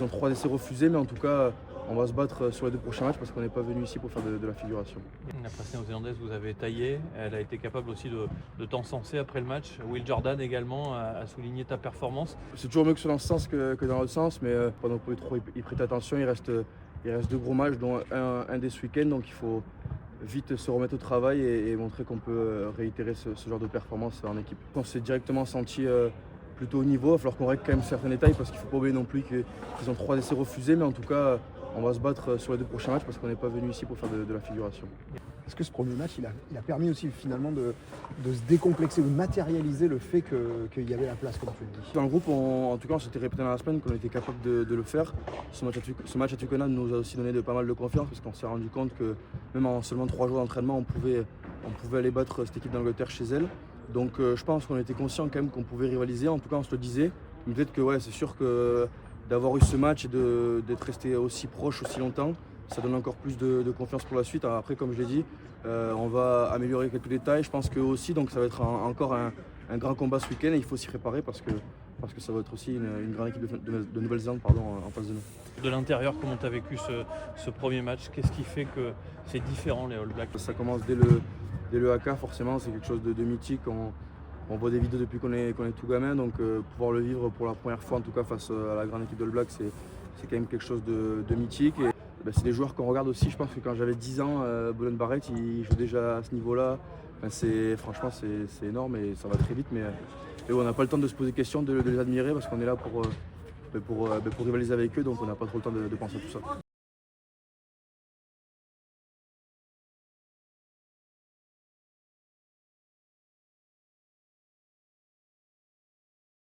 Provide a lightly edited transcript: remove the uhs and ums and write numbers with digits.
qu'ils ont 3 essais refusés, mais en tout cas, on va se battre sur les 2 prochains matchs parce qu'on n'est pas venu ici pour faire de la figuration. La presse néo-zélandaise vous avez taillé, elle a été capable aussi de t'encenser après le match. Will Jordan également a souligné ta performance. C'est toujours mieux que ce soit dans ce sens que dans l'autre sens, mais pas non plus trop y prêter attention. Il reste 2 gros matchs, dont un dès ce week-end, donc il faut vite se remettre au travail et montrer qu'on peut réitérer ce genre de performance en équipe. On s'est directement senti plutôt au niveau, il va falloir qu'on règle quand même certains détails parce qu'il ne faut pas oublier non plus qu'ils ont 3 essais refusés, mais en tout cas on va se battre sur les 2 prochains matchs parce qu'on n'est pas venu ici pour faire de la figuration. Est-ce que ce premier match, il a permis aussi finalement de se décomplexer ou de matérialiser le fait qu'il y avait la place, comme tu le dis? Dans le groupe, en tout cas, on s'était répété dans la semaine qu'on était capable de le faire. Ce match à Twickenham nous a aussi donné pas mal de confiance parce qu'on s'est rendu compte que même en seulement 3 jours d'entraînement, on pouvait aller battre cette équipe d'Angleterre chez elle. Donc je pense qu'on était conscient quand même qu'on pouvait rivaliser, en tout cas on se le disait. Mais peut-être que c'est sûr que d'avoir eu ce match et d'être resté aussi proche aussi longtemps, ça donne encore plus de confiance pour la suite. Alors après, comme je l'ai dit, on va améliorer quelques détails. Je pense qu'eux aussi, donc ça va être encore un grand combat ce week-end et il faut s'y préparer parce que ça va être aussi une grande équipe de Nouvelle-Zélande en face de nous. De l'intérieur, comment tu as vécu ce premier match? Qu'est-ce qui fait que c'est différent les All Blacks? Ça commence dès le haka, forcément, c'est quelque chose de mythique. On voit des vidéos depuis qu'on est tout gamin, donc pouvoir le vivre pour la première fois, en tout cas face à la grande équipe de All Blacks, c'est quand même quelque chose de mythique. Et c'est des joueurs qu'on regarde aussi. Je pense que quand j'avais 10 ans, Bowen Barrett, il joue déjà à ce niveau-là. Franchement, c'est énorme et ça va très vite. Mais on n'a pas le temps de se poser question, de les admirer parce qu'on est là pour rivaliser avec eux, donc on n'a pas trop le temps de penser à tout ça.